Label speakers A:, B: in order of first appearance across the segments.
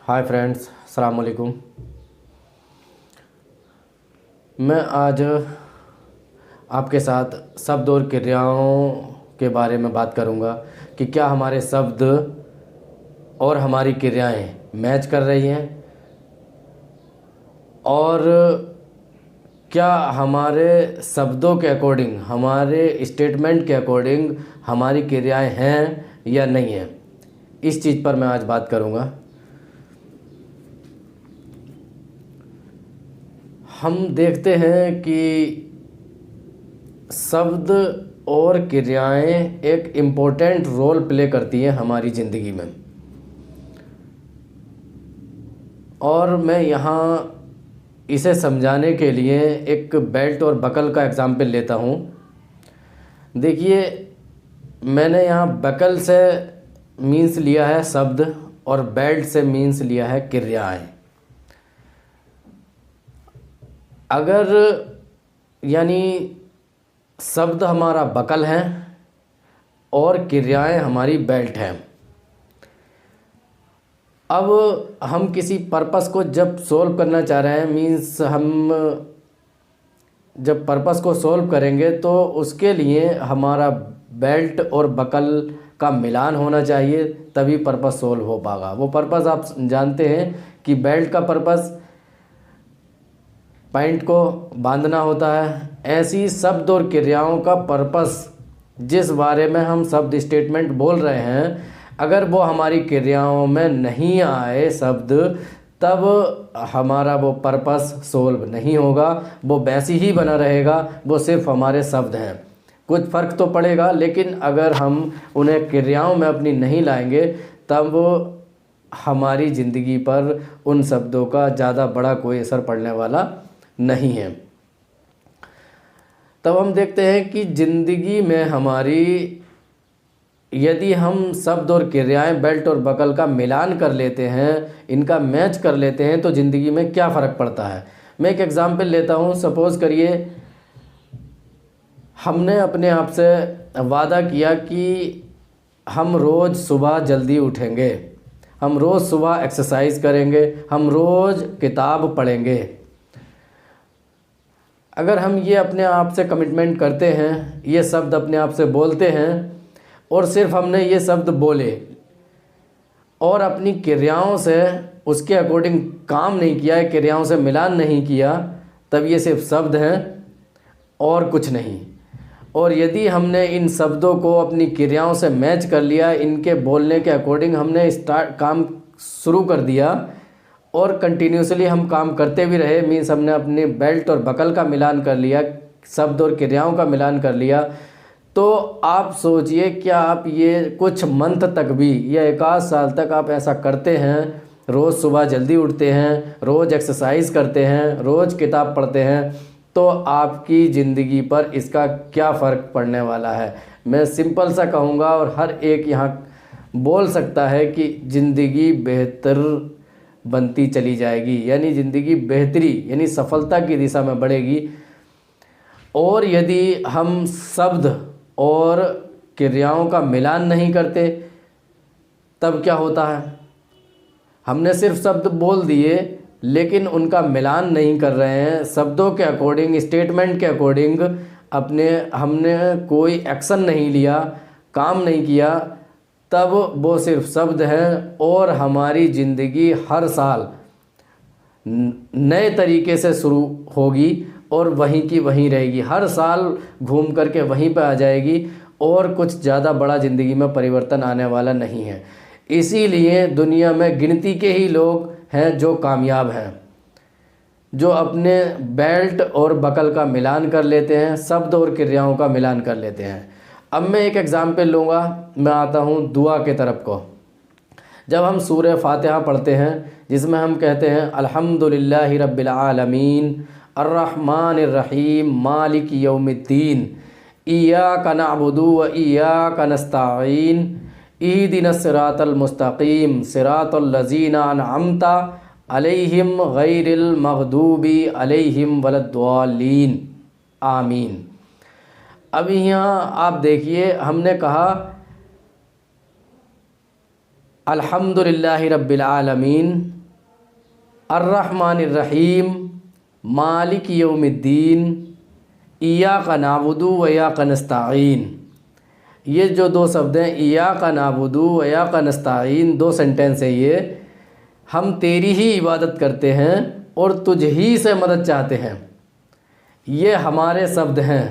A: Hi friends, अस्सलाम वालेकुम। मैं आज आपके साथ शब्द और क्रियाओं के बारे में बात करूंगा कि क्या हमारे शब्द और हमारी क्रियाएं मैच कर रही हैं और क्या हमारे शब्दों के अकॉर्डिंग, हमारे स्टेटमेंट के अकॉर्डिंग हमारी क्रियाएं हैं या नहीं हैं। इस चीज़ पर मैं आज बात करूंगा। हम देखते हैं कि शब्द और क्रियाएं एक इम्पोर्टेंट रोल प्ले करती हैं हमारी ज़िंदगी में। और मैं यहाँ इसे समझाने के लिए एक बेल्ट और बकल का एग्जाम्पल लेता हूँ। देखिए, मैंने यहाँ बकल से मीन्स लिया है शब्द और बेल्ट से मीन्स लिया है क्रियाएं। अगर यानी शब्द हमारा बकल है और क्रियाएं हमारी बेल्ट हैं। अब हम किसी पर्पस को जब सॉल्व करना चाह रहे हैं, मीन्स हम जब पर्पस को सॉल्व करेंगे तो उसके लिए हमारा बेल्ट और बकल का मिलान होना चाहिए, तभी पर्पस सॉल्व हो पाएगा। वो पर्पस आप जानते हैं कि बेल्ट का पर्पस पैंट को बांधना होता है। ऐसी शब्द और क्रियाओं का पर्पस, जिस बारे में हम शब्द स्टेटमेंट बोल रहे हैं, अगर वो हमारी क्रियाओं में नहीं आए शब्द, तब हमारा वो पर्पस सोल्व नहीं होगा। वो वैसी ही बना रहेगा, वो सिर्फ हमारे शब्द हैं। कुछ फ़र्क तो पड़ेगा, लेकिन अगर हम उन्हें क्रियाओं में अपनी नहीं लाएंगे तब हमारी ज़िंदगी पर उन शब्दों का ज़्यादा बड़ा कोई असर पड़ने वाला नहीं है। तब हम देखते हैं कि ज़िंदगी में हमारी, यदि हम शब्द और क्रियाएं बेल्ट और बकल का मिलान कर लेते हैं, इनका मैच कर लेते हैं, तो ज़िंदगी में क्या फ़र्क पड़ता है। मैं एक एग्ज़ाम्पल लेता हूँ। सपोज़ करिए हमने अपने आप से वादा किया कि हम रोज़ सुबह जल्दी उठेंगे, हम रोज़ सुबह एक्सरसाइज करेंगे, हम रोज़ किताब पढ़ेंगे। अगर हम ये अपने आप से कमिटमेंट करते हैं, ये शब्द अपने आप से बोलते हैं, और सिर्फ हमने ये शब्द बोले और अपनी क्रियाओं से उसके अकॉर्डिंग काम नहीं किया है, क्रियाओं से मिलान नहीं किया, तब ये सिर्फ शब्द हैं और कुछ नहीं। और यदि हमने इन शब्दों को अपनी क्रियाओं से मैच कर लिया, इनके बोलने के अकॉर्डिंग हमने काम शुरू कर दिया और कंटिन्यूसली हम काम करते भी रहे, मीन्स हमने अपने बेल्ट और बकल का मिलान कर लिया, शब्द और क्रियाओं का मिलान कर लिया, तो आप सोचिए क्या आप ये कुछ मंथ तक भी या एक आध साल तक आप ऐसा करते हैं, रोज़ सुबह जल्दी उठते हैं, रोज़ एक्सरसाइज करते हैं, रोज़ किताब पढ़ते हैं, तो आपकी ज़िंदगी पर इसका क्या फ़र्क पड़ने वाला है। मैं सिंपल सा कहूँगा और हर एक यहाँ बोल सकता है कि ज़िंदगी बेहतर बनती चली जाएगी, यानी ज़िंदगी बेहतरी यानी सफलता की दिशा में बढ़ेगी। और यदि हम शब्द और क्रियाओं का मिलान नहीं करते, तब क्या होता है, हमने सिर्फ शब्द बोल दिए लेकिन उनका मिलान नहीं कर रहे हैं, शब्दों के अकॉर्डिंग, स्टेटमेंट के अकॉर्डिंग हमने कोई एक्शन नहीं लिया, काम नहीं किया, तब वो सिर्फ शब्द हैं और हमारी ज़िंदगी हर साल नए तरीके से शुरू होगी और वहीं की वहीं रहेगी, हर साल घूम करके वहीं पर आ जाएगी और कुछ ज़्यादा बड़ा ज़िंदगी में परिवर्तन आने वाला नहीं है। इसीलिए दुनिया में गिनती के ही लोग हैं जो कामयाब हैं, जो अपने बेल्ट और बकल का मिलान कर लेते हैं, शब्द और क्रियाओं का मिलान कर लेते हैं। अब मैं एक एग्ज़ाम्पल लूँगा, मैं आता हूँ दुआ के तरफ को। जब हम सूरह फातिहा पढ़ते हैं, जिसमें हम कहते हैं अल्हम्दुलिल्लाहि रब्बिल आलमीन अर्रहमानिर रहीम मालिक यौमिद्दीन इय्याका नअबुदु व इय्याका नस्तईन इहदिनस सिरातल मुस्तकीम सिरातल लज़ीना अनअमता अलैहिम गैरिल मग़दूबी अलैहिम वलद्दालीन आमीन। अभी यहाँ आप देखिए, हमने कहा अल्हम्दुलिल्लाहि रब्बिल आलमीन, अर्रहमानिर रहीम, मालिक यौमिद्दीन, इय्याका नअबुदु व इय्याका नस्तईन। ये जो दो शब्द हैं, इय्याका नअबुदु व इय्याका नस्तईन, दो सेंटेंस है ये। हम तेरी ही इबादत करते हैं और तुझ ही से मदद चाहते हैं। ये हमारे शब्द हैं।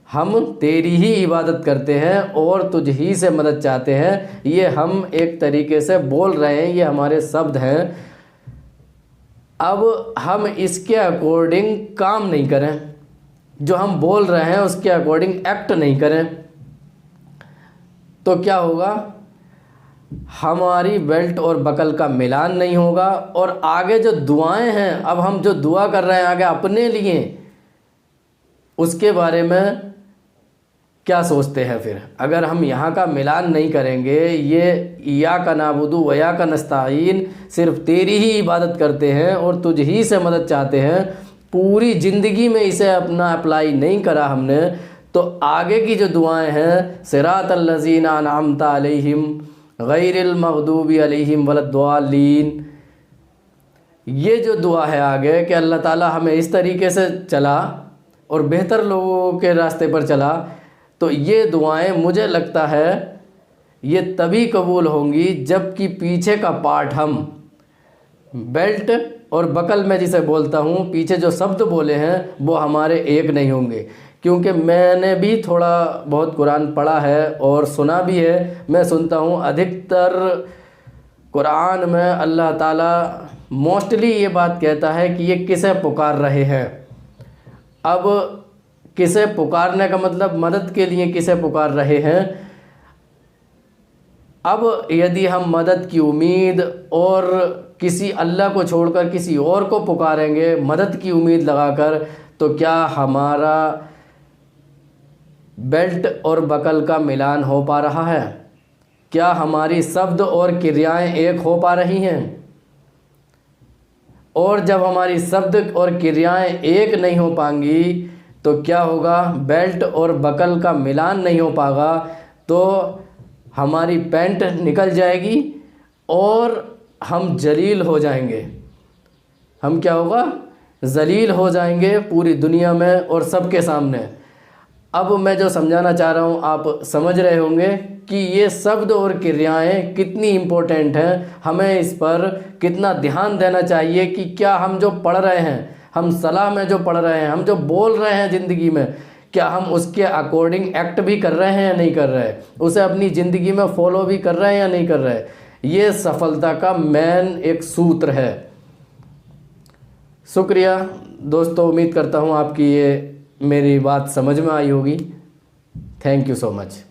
A: हम तेरी ही इबादत करते हैं और तुझ ही से मदद चाहते हैं। ये हम एक तरीके से बोल रहे हैं, ये हमारे शब्द हैं। अब हम इसके अकॉर्डिंग काम नहीं करें, जो हम बोल रहे हैं उसके अकॉर्डिंग एक्ट नहीं करें, तो क्या होगा? हमारी बेल्ट और बकल का मिलान नहीं होगा। और आगे जो दुआएं हैं, अब हम जो दुआ कर रहे हैं आगे अपने लिए, उसके बारे में क्या सोचते हैं फिर? अगर हम यहाँ का मिलान नहीं करेंगे, ये इय्याका नअबुदु व इय्याका नस्तईन, सिर्फ तेरी ही इबादत करते हैं और तुझ ही से मदद चाहते हैं, पूरी ज़िंदगी में इसे अपना अप्लाई नहीं करा हमने, तो आगे की जो दुआएं हैं, सिरातल लज़ीना अनअमता अलैहिम गैरिल मग़दूबि अलैहिम वलद्दालीन, ये जो दुआ है आगे कि अल्लाह ताला हमें इस तरीके से चला और बेहतर लोगों के रास्ते पर चला, तो ये दुआएं मुझे लगता है ये तभी कबूल होंगी जबकि पीछे का पार्ट, हम बेल्ट और बकल में जिसे बोलता हूँ, पीछे जो शब्द बोले हैं वो हमारे एक नहीं होंगे। क्योंकि मैंने भी थोड़ा बहुत कुरान पढ़ा है और सुना भी है। मैं सुनता हूँ अधिकतर कुरान में अल्लाह ताला मोस्टली ये बात कहता है कि ये किसे पुकार रहे हैं। अब किसे पुकारने का मतलब मदद के लिए किसे पुकार रहे हैं। अब यदि हम मदद की उम्मीद और किसी अल्लाह को छोड़कर किसी और को पुकारेंगे मदद की उम्मीद लगाकर, तो क्या हमारा बेल्ट और बकल का मिलान हो पा रहा है? क्या हमारी शब्द और क्रियाएं एक हो पा रही हैं? और जब हमारी शब्द और क्रियाएं एक नहीं हो पाएंगी तो क्या होगा? बेल्ट और बकल का मिलान नहीं हो पाएगा तो हमारी पैंट निकल जाएगी और हम जलील हो जाएंगे। हम क्या होगा? जलील हो जाएंगे पूरी दुनिया में और सबके सामने। अब मैं जो समझाना चाह रहा हूँ आप समझ रहे होंगे कि ये शब्द और क्रियाएं कितनी इम्पोर्टेंट हैं। हमें इस पर कितना ध्यान देना चाहिए कि क्या हम जो पढ़ रहे हैं, हम सलाह में जो पढ़ रहे हैं, हम जो बोल रहे हैं ज़िंदगी में, क्या हम उसके अकॉर्डिंग एक्ट भी कर रहे हैं या नहीं कर रहे, उसे अपनी ज़िंदगी में फॉलो भी कर रहे हैं या नहीं कर रहे। ये सफलता का मेन एक सूत्र है। शुक्रिया दोस्तों, उम्मीद करता हूँ आपकी ये मेरी बात समझ में आई होगी। Thank you so much.